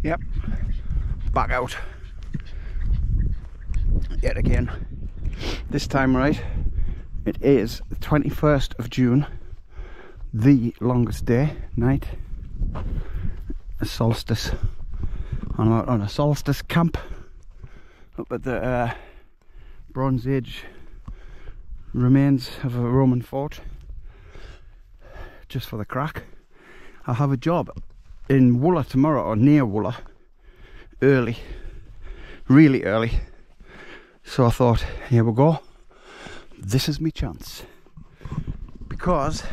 Yep, back out yet again. This time, right, it is the 21st of June, the longest day, night, a solstice. I'm out on a solstice camp up at the Bronze Age remains of a Roman fort, just for the crack. I have a job in Wooler tomorrow, or near Wooler, early, really early. So I thought, here we go, this is my chance. Because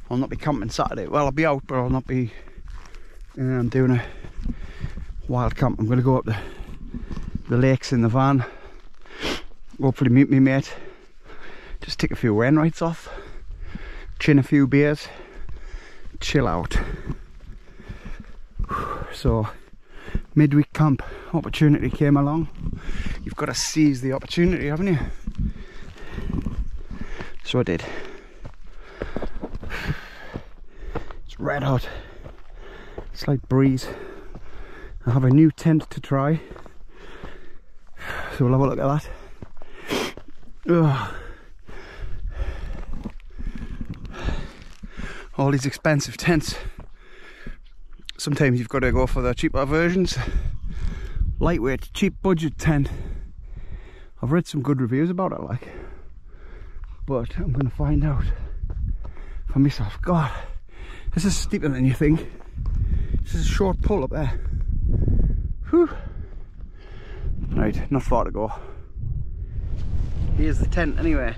I'll not be camping Saturday. Well, I'll be out, but I'll not be doing a wild camp. I'm going to go up the lakes in the van, hopefully meet me mate, just take a few rain rights off, chin a few beers, chill out. So midweek camp opportunity came along. You've got to seize the opportunity, haven't you? So I did. It's red hot, slight breeze. I have a new tent to try, so we'll have a look at that. Ugh. All these expensive tents, sometimes you've got to go for the cheaper versions. Lightweight, cheap budget tent. I've read some good reviews about it, like, but I'm going to find out for myself. God, this is steeper than you think. This is a short pull up there. Whew. Right, not far to go. Here's the tent anyway.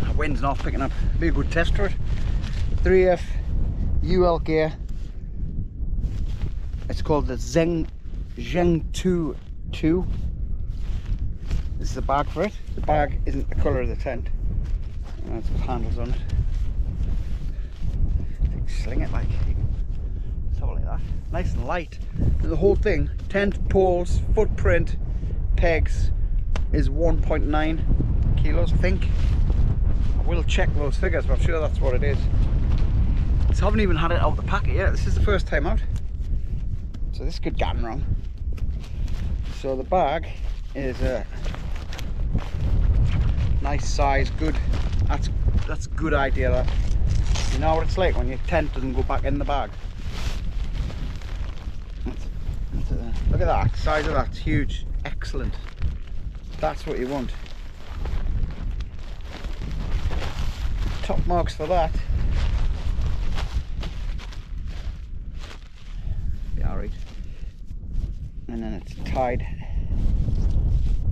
The wind's not picking up. Be a good test for it. 3FULGEAR. It's called the Zhengtu 2. This is the bag for it. The bag isn't the colour of the tent. It's got handles on it. I think sling it like something like that. Nice and light. And the whole thing, tent, poles, footprint, pegs, is 1.9 kilos, I think. I will check those figures, but I'm sure that's what it is. So I haven't even had it out of the packet yet. This is the first time out, so this could get wrong. So the bag is a nice size, good. That's a good idea. That, you know what it's like when your tent doesn't go back in the bag. Look at that size of that. It's huge. Excellent. That's what you want. Top marks for that. Alright, and then it's tied.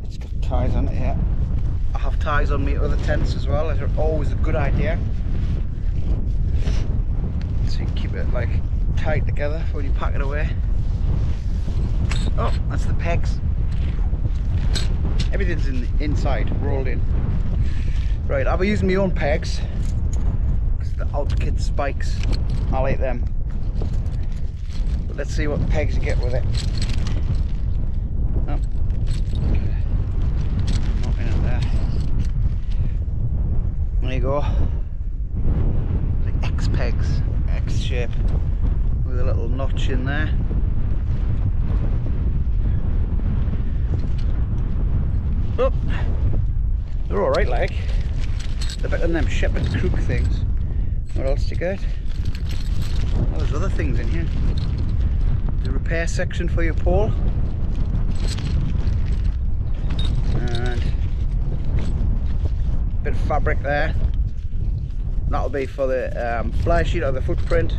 It's got ties on it here. I have ties on me other tents as well. They're always a good idea, so you keep it like tight together when you pack it away. Oh, that's the pegs. Everything's inside, rolled in. Right, I'll be using my own pegs because the Ultra spikes, I like them. Let's see what pegs you get with it. Oh. Not in it there. There you go. The X pegs, X shape, with a little notch in there. Oh, they're all right, like. They're better than them shepherd crook things. What else do you get? Oh, there's other things in here. The repair section for your pole, and a bit of fabric there. That'll be for the fly sheet or the footprint,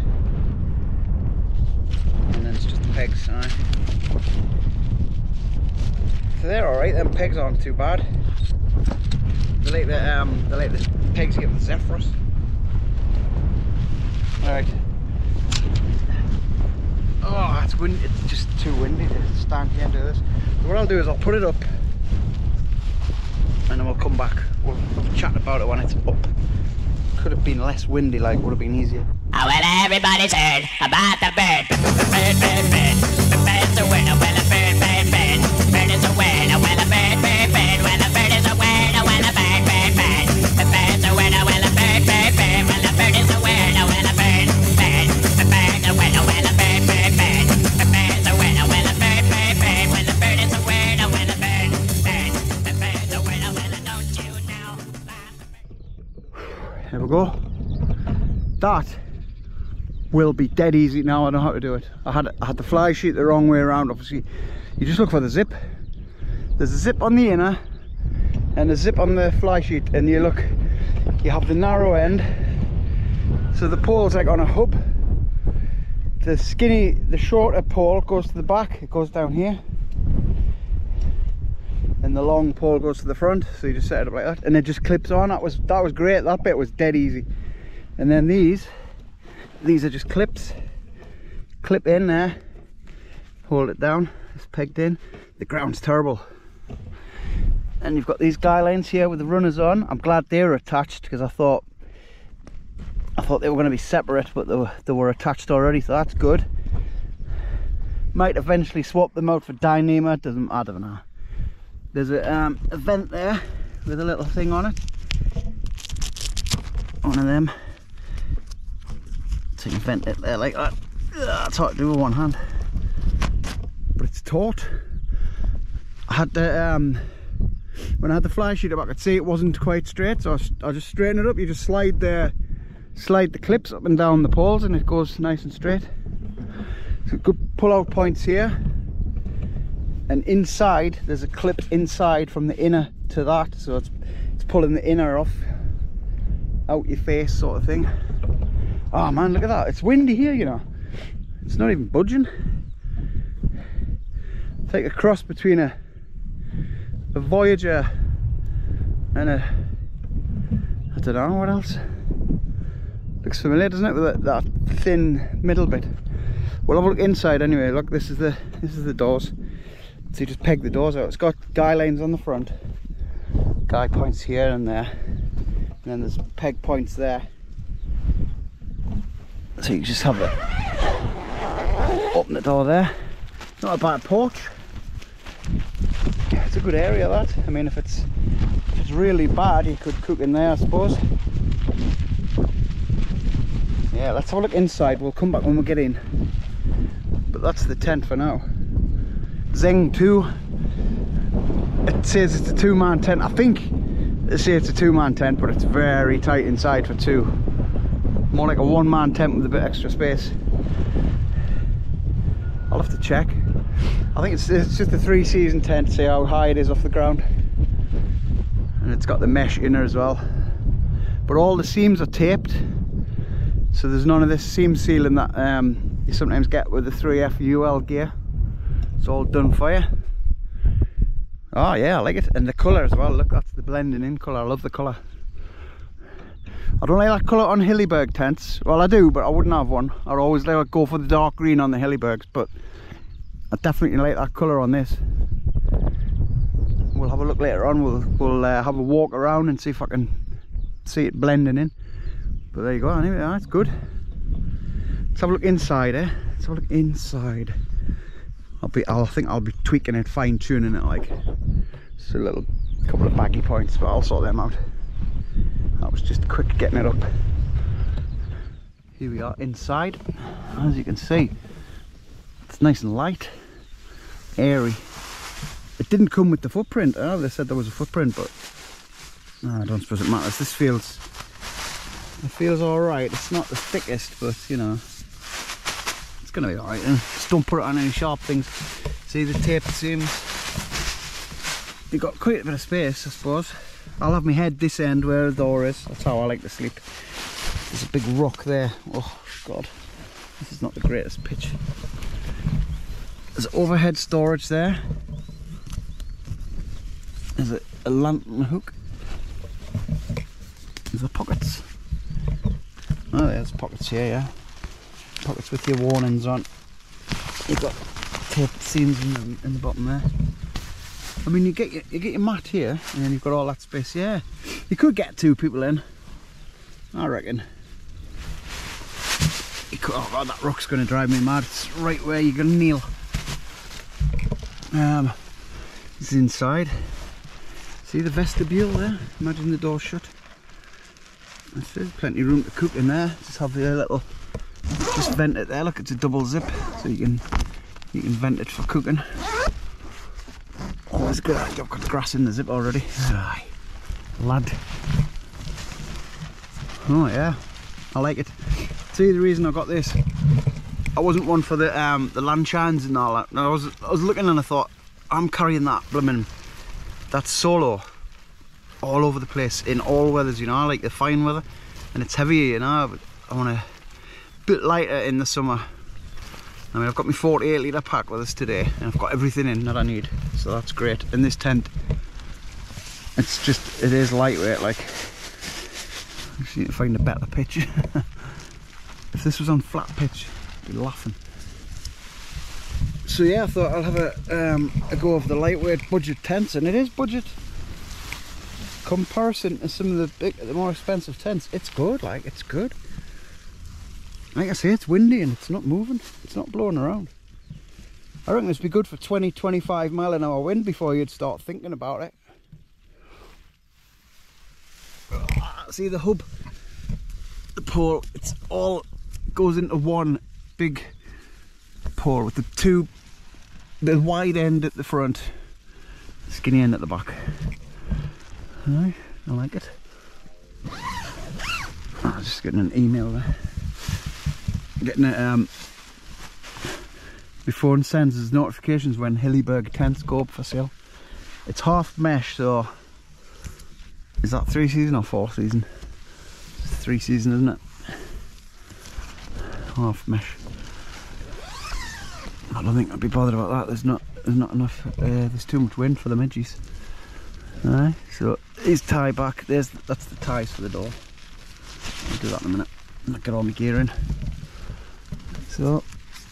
and then it's just the pegs. So they're all right. Them pegs aren't too bad. They like the pegs you get with Zephyrus. All right. Oh, it's windy. It's just too windy to stand here and do this. So what I'll do is I'll put it up, and then we'll come back. We'll chat about it when it's up. Could have been less windy, like would have been easier. Oh, well, everybody's heard about the bird. Bird, bird, bird. The bird's a winner. Well, a bird, bird, bird. Bird is a winner. Well, a bird, bird, bird. Well, a bird is a winner. Well, a bird, bird, bird. The bird's a winner. Well, a bird, bird, bird. Well, a bird is a winner. Well, a bird, bird. The bird's a winner. Well, a bird, bird, bird. The bird's a winner. that will be dead easy now. I know how to do it. I had the fly sheet the wrong way around. Obviously, you just look for the zip. There's a zip on the inner and a zip on the fly sheet, and you look, you have the narrow end, so the pole's like on a hub. The shorter pole goes to the back, it goes down here, and the long pole goes to the front, so you just set it up like that and it just clips on. That was great. That bit was dead easy. And then these are just clips, clip in there, hold it down, it's pegged in. The ground's terrible. And you've got these guy lines here with the runners on. I'm glad they're attached, because I thought they were going to be separate, but they were attached already, so that's good. Might eventually swap them out for DYNEEMA. I don't know. There's a vent there with a little thing on it. One of them. So you can vent it there like that. That's hard to do with one hand, but it's taut. I had the when I had the fly sheet up, I could see it wasn't quite straight, so I just straighten it up. You just slide the clips up and down the poles and it goes nice and straight. So good pull out points here, and inside there's a clip inside from the inner to that, so it's pulling the inner off out your face sort of thing. Oh man, look at that, it's windy here, you know, it's not even budging. It's like a cross between a Voyager and a, I don't know what else. Looks familiar, doesn't it, with that thin middle bit. We'll have a look inside anyway. Look, this is the doors. So you just peg the doors out. It's got guy lines on the front, guy points here and there, and then there's peg points there. So you just have it, open the door there. It's not a bad porch. It's a good area, that. I mean, if it's really bad, you could cook in there, I suppose. Yeah, let's have a look inside. We'll come back when we get in. But that's the tent for now. Zhengtu. It says it's a 2-man tent. I think they say it's a 2-man tent, but it's very tight inside for 2. More like a 1-man tent with a bit extra space. I'll have to check. I think it's just a 3-season tent, see how high it is off the ground. And it's got the mesh inner as well. But all the seams are taped, so there's none of this seam sealing that you sometimes get with the 3FULGEAR. It's all done for you. Oh yeah, I like it. And the colour as well, look, that's the blending in colour. I love the colour. I don't like that colour on Hillyberg tents. Well, I do, but I wouldn't have one. I'd always like to go for the dark green on the Hillybergs, but I definitely like that colour on this. We'll have a look later on. We'll have a walk around and see if I can see it blending in. But there you go. Anyway, that's good. Let's have a look inside, eh? Let's have a look inside. I think I'll be tweaking it, fine tuning it, like just a little couple of baggy points, but I'll sort them out. That was just quick getting it up. Here we are inside. As you can see, it's nice and light, airy. It didn't come with the footprint. Oh, they said there was a footprint, but no, I don't suppose it matters. This feels all right. It's not the thickest, but you know, it's gonna be all right. Just don't put it on any sharp things. See the tape seams. You've got quite a bit of space, I suppose. I'll have my head this end where the door is. That's how I like to sleep. There's a big rock there. Oh god, this is not the greatest pitch. There's overhead storage there. There's a lantern hook. There's the pockets. Oh, there's pockets here, yeah. Pockets with your warnings on. You've got tape seams in the bottom there. I mean, you get your mat here, and then you've got all that space. Yeah, you could get 2 people in, I reckon. You could, oh god, that rock's going to drive me mad. It's right where you're going to kneel. This is inside. See the vestibule there? Imagine the door shut. That's it. Plenty of room to cook in there. Just have the little, just vent it there. Look, it's a double zip, so you can vent it for cooking. Oh, it's good. I've got the grass in the zip already. Aye, lad. Oh yeah, I like it. See, the reason I got this, I wasn't one for the land shines and all that. No, I was looking and I thought, I'm carrying that blooming, that solo all over the place in all weathers, you know. I like the fine weather and it's heavier, you know, but I want a bit lighter in the summer. I mean, I've got my 48 litre pack with us today and I've got everything in that I need, so that's great. And this tent, it is lightweight, like, I just need to find a better pitch. If this was on flat pitch, I'd be laughing. So yeah, I thought I'll have a go of the lightweight budget tents, and it is budget. Comparison to some of the more expensive tents, it's good, like, it's good. Like I say, it's windy and it's not moving, it's not blowing around. I reckon this would be good for 20-25 mile an hour wind before you'd start thinking about it. See the hub, the pole, it's all goes into one big pole with the wide end at the front, skinny end at the back. Alright, I like it. I'm just getting an email there. Getting it, my phone sends us notifications when Hillyberg tents go up for sale. It's half mesh, so is that 3 season or 4 season? It's 3 season, isn't it? Half mesh. I don't think I'd be bothered about that. There's not enough. There's too much wind for the midges. Alright, so here's tie back. That's the ties for the door. I'll do that in a minute. I'll get all my gear in. So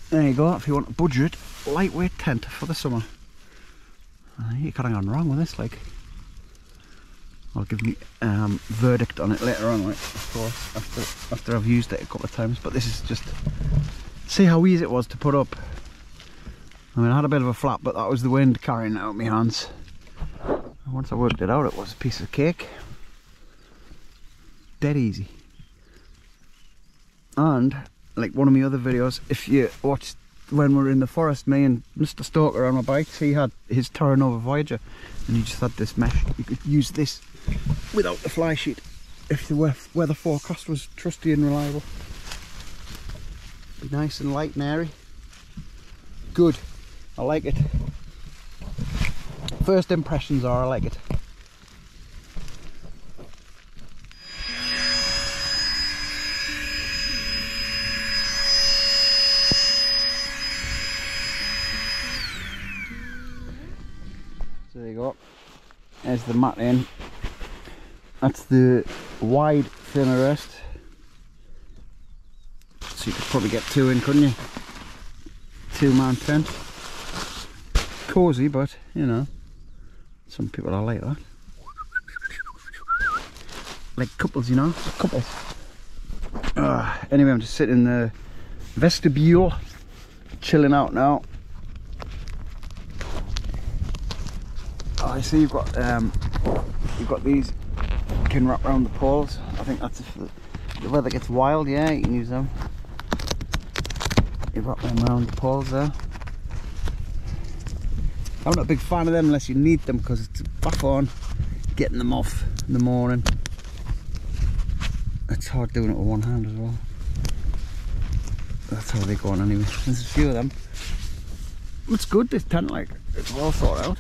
there you go. If you want a budget lightweight tent for the summer, you can't hang on wrong with this. Like, I'll give me verdict on it later on, right? Of course, after I've used it a couple of times. But this is just see how easy it was to put up. I mean, I had a bit of a flap, but that was the wind carrying it out my hands. And once I worked it out, it was a piece of cake. Dead easy. And like one of my other videos, if you watched when we were in the forest, me and Mr. Stoker on my bikes, he had his Terra Nova Voyager and he just had this mesh. You could use this without the fly sheet if the weather forecast was trusty and reliable. Be nice and light and airy. Good, I like it. First impressions are I like it. So there you go. There's the mat in. That's the wide thin arrest. So you could probably get 2 in, couldn't you? 2-man tent. Cozy, but you know, some people are like that. Like couples, you know, couples. Anyway, I'm just sitting in the vestibule, chilling out now. Oh, I see you've got these you can wrap around the poles. I think that's if the weather gets wild. Yeah, you can use them. You wrap them around the poles there. I'm not a big fan of them unless you need them, because it's back on getting them off in the morning. It's hard doing it with one hand as well. That's how they go on anyway. There's a few of them. It's good, this tent, like, it's well thought out.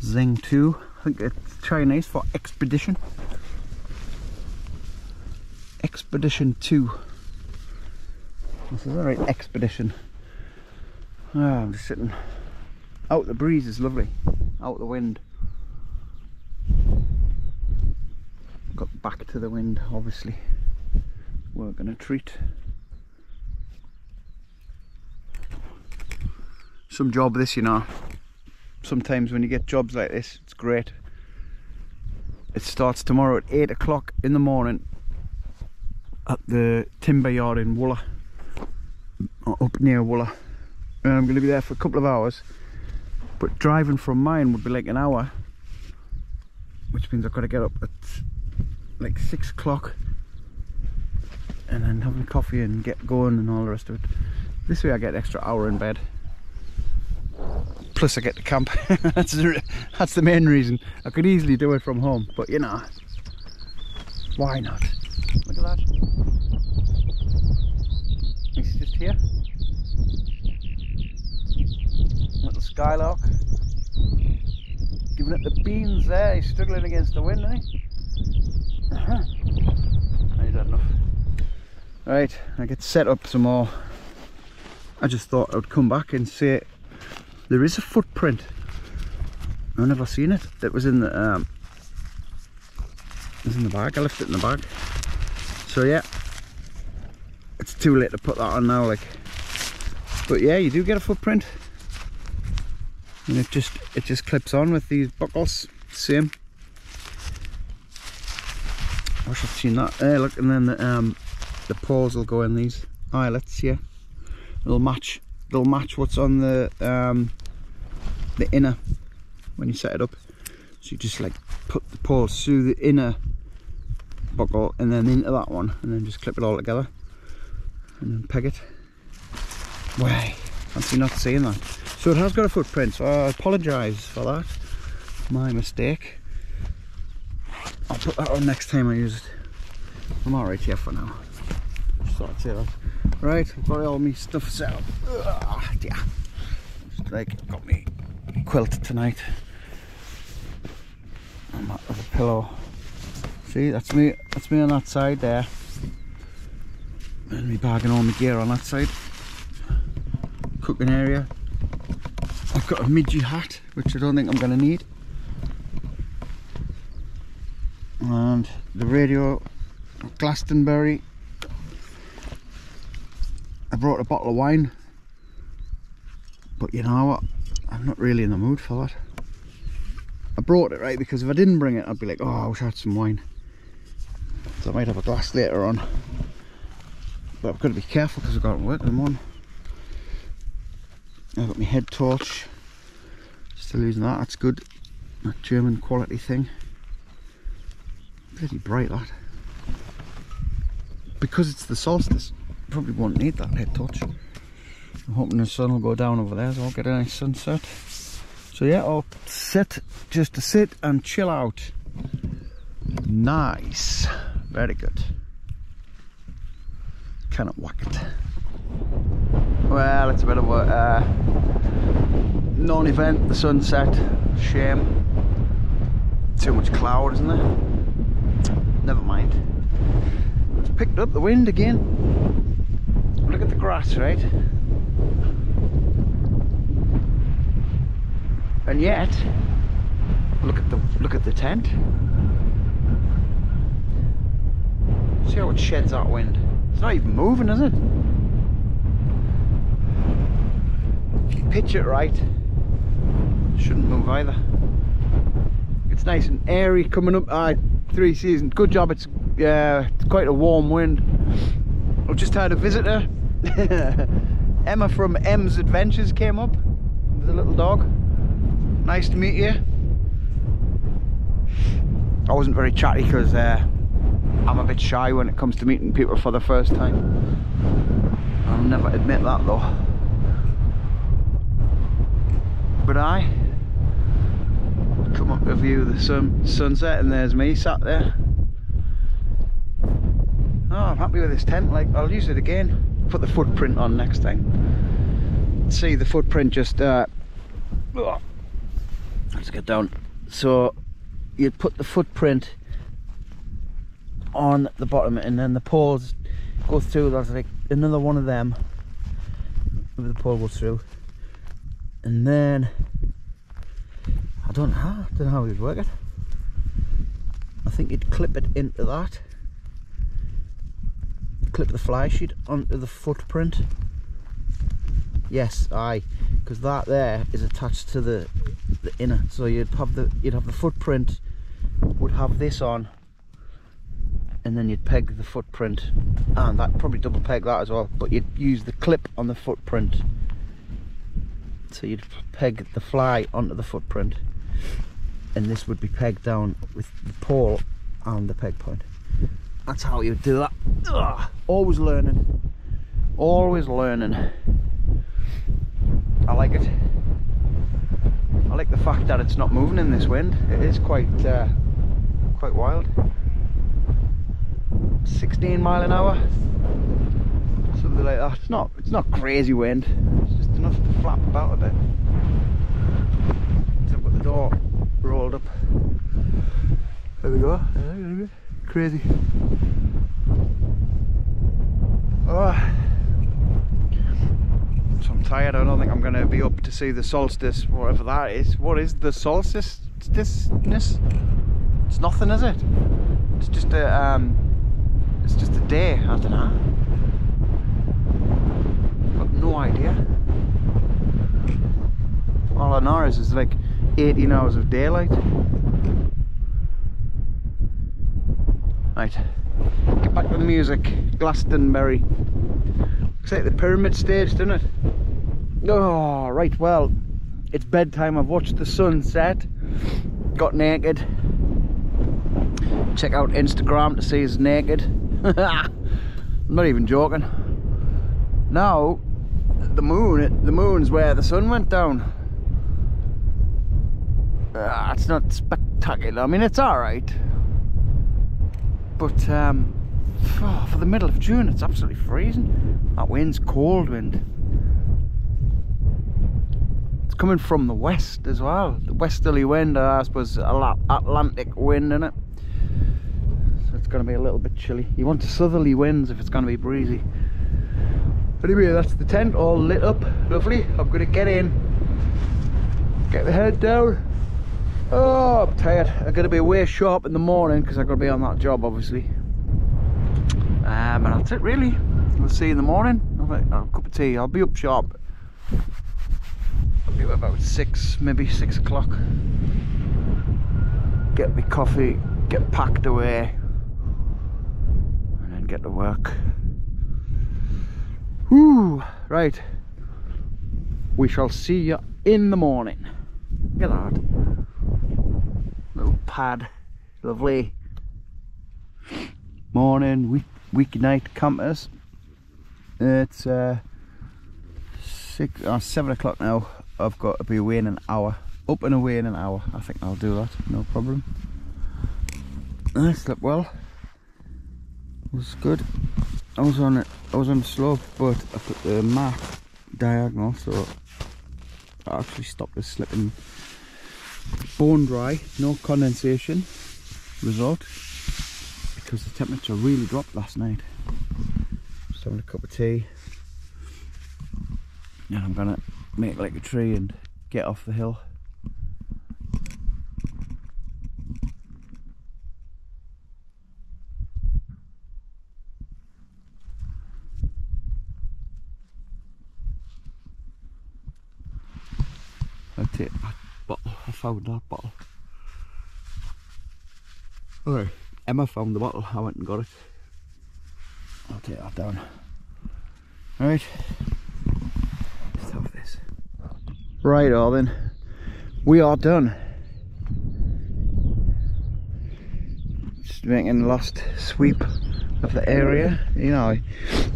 Zhengtu, I think it's Chinese for expedition. Expedition 2. This is alright, expedition. I'm just sitting out. The breeze is lovely, out the wind. Got back to the wind, obviously. We're gonna treat. Some job this, you know. Sometimes when you get jobs like this, it's great. It starts tomorrow at 8 o'clock in the morning at the timber yard in Wooler, or up near Wooler. I'm going to be there for a couple of hours, but driving from mine would be like an hour, which means I've got to get up at like 6 o'clock and then have a coffee and get going and all the rest of it. This way I get an extra hour in bed, plus I get to camp. That's the main reason. I could easily do it from home, but you know, why not? Look at that. He's just here. Little skylark. Giving it the beans there. He's struggling against the wind, isn't he? He's had enough. Right, I get set up some more. I just thought I would come back and say there is a footprint. I've never seen it. It was in the bag. I left it in the bag. So yeah, it's too late to put that on now, like. But yeah, you do get a footprint, and it just clips on with these buckles. Same. I wish I'd seen that. Look, and then the poles will go in these eyelets here. They'll match what's on the inner when you set it up. So you just like put the poles through the inner buckle and then into that one, and then just clip it all together and then peg it. Way, fancy not seeing that. So it has got a footprint, so I apologise for that. My mistake. I'll put that on next time I use it. I'm alright here for now. Just thought I'd say that. Right, I've got all my stuff set up. Yeah. Just like got me quilt tonight. And that with a pillow. See, that's me on that side there. And me bagging all my gear on that side. Cooking area. I've got a midgie hat, which I don't think I'm going to need. And the radio, Glastonbury. I brought a bottle of wine. But you know what? I'm not really in the mood for that. I brought it, right, because if I didn't bring it, I'd be like, oh, I wish I had some wine. So I might have a glass later on. But I've got to be careful because I've got to work in the morning. I've got my head torch. Still using that, that's good. That German quality thing. Pretty bright, that. Because it's the solstice, probably won't need that head torch. I'm hoping the sun will go down over there, so I'll get a nice sunset. So yeah, I'll sit just to sit and chill out. Nice, very good. Cannot whack it. Well, it's a bit of a non-event. The sunset, shame. Too much cloud, isn't there? Never mind. It's picked up the wind again. Look at the grass, right? And yet, look at the tent. See how it sheds that wind? It's not even moving, is it? If you pitch it right, it shouldn't move either. It's nice and airy coming up. 3 seasons. Good job. It's quite a warm wind. I've just had a visitor. Emma from M's Adventures came up with a little dog. Nice to meet you. I wasn't very chatty because I'm a bit shy when it comes to meeting people for the first time. I'll never admit that though. But I come up to view the sunset, and there's me sat there. Oh, I'm happy with this tent. Like, I'll use it again. Put the footprint on next time. See the footprint just let's get down. So you'd put the footprint on the bottom, and then the poles go through. There's like another one of them where the pole goes through, and then I don't know how you'd work it. I think you'd clip it into that, clip the fly sheet onto the footprint. Yes, aye, because that there is attached to the inner. So you'd have the footprint, would have this on, and then you'd peg the footprint, and that probably double peg that as well. But you'd use the clip on the footprint. So you'd peg the fly onto the footprint, and this would be pegged down with the pole and the peg point. That's how you do that. Ugh, always learning. Always learning. I like it. I like the fact that it's not moving in this wind. It is quite wild. 16 mile an hour, something like that. It's not crazy wind, it's just enough to flap about a bit. So I've got the door rolled up. There we go. Crazy. Oh, so I'm tired. I don't think I'm going to be up to see the solstice, whatever that is. What is the solstice? It's nothing, is it? It's just a day. I don't know. Got no idea. All I know is like 18 hours of daylight. Right, get back to the music. Glastonbury. Looks like the pyramid stage, doesn't it? Oh, right, well, it's bedtime. I've watched the sun set, got naked. Check out Instagram to see us naked. I'm not even joking. Now, the moon's where the sun went down. It's not spectacular. I mean, it's alright. But for the middle of June, it's absolutely freezing. That wind's cold wind. It's coming from the west as well. The westerly wind, I suppose, Atlantic wind, innit? So it's going to be a little bit chilly. You want southerly winds if it's going to be breezy. Anyway, that's the tent all lit up. Lovely. I'm going to get in, get the head down. Oh, I'm tired. I'm going to be way sharp in the morning because I've got to be on that job, obviously. And that's it, really. We'll see you in the morning. I'll have a cup of tea. I'll be up sharp. I'll be about 6, maybe 6 o'clock. Get me coffee, get packed away, and then get to work. Whew, right. We shall see you in the morning. Look at that. Little pad, lovely. Morning, weeknight campers. It's 7 o'clock now. I've got to be away in an hour. Up and away in an hour. I think I'll do that, no problem. I slept well. It was good. I was on the slope, but I put the map diagonal, so I actually stopped the slipping. Bone dry, no condensation result, because the temperature really dropped last night. Just having a cup of tea, and I'm gonna make like a tree and get off the hill. I'll take that bottle. I found that bottle. Alright, Emma found the bottle. I went and got it. I'll take that down. Alright, let's have this. Right, all then, we are done. Just making the last sweep of the area. You know,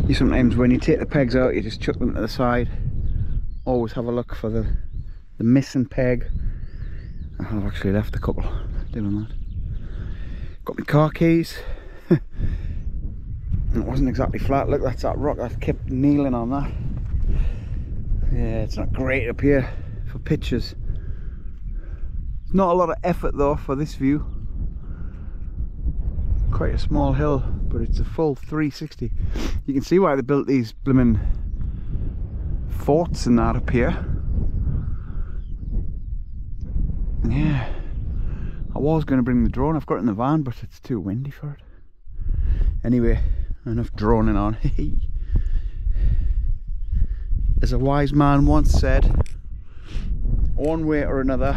you sometimes when you take the pegs out, you just chuck them to the side. Always have a look for the missing peg. I've actually left a couple doing that. Got my car keys. It wasn't exactly flat. Look, that's that rock. I kept kneeling on that. Yeah, it's not great up here for pictures. It's not a lot of effort though for this view. Quite a small hill, but it's a full 360. You can see why they built these blooming forts and that up here. Yeah, I was going to bring the drone. I've got it in the van, but it's too windy for it. Anyway, enough droning on. As a wise man once said, one way or another,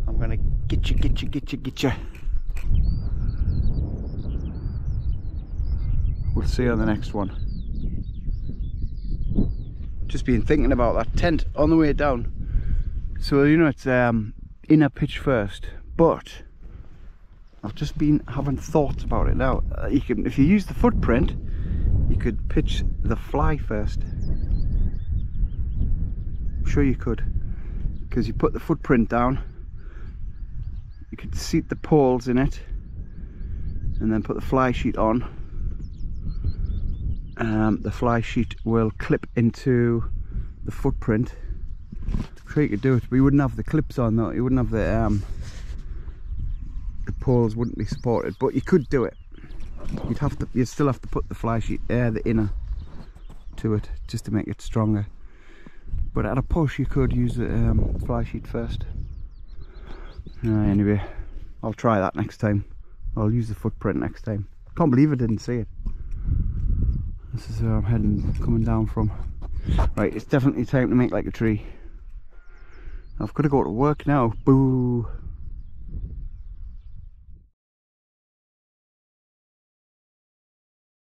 I'm going to get you. We'll see you on the next one. Just been thinking about that tent on the way down. So, you know, it's inner pitch first, but I've just been having thoughts about it now. You can, if you use the footprint, you could pitch the fly first. I'm sure you could, because you put the footprint down, you could seat the poles in it, and then put the fly sheet on, the fly sheet will clip into the footprint. I'm sure you could do it, but you wouldn't have the clips on though. You wouldn't have the poles wouldn't be supported, but you could do it. You'd still have to put the fly sheet, the inner, to it just to make it stronger. But at a push, you could use the fly sheet first. Anyway, I'll try that next time. I'll use the footprint next time. Can't believe I didn't see it. This is where I'm coming down from. Right, it's definitely time to make like a tree. I've got to go to work now. Boo!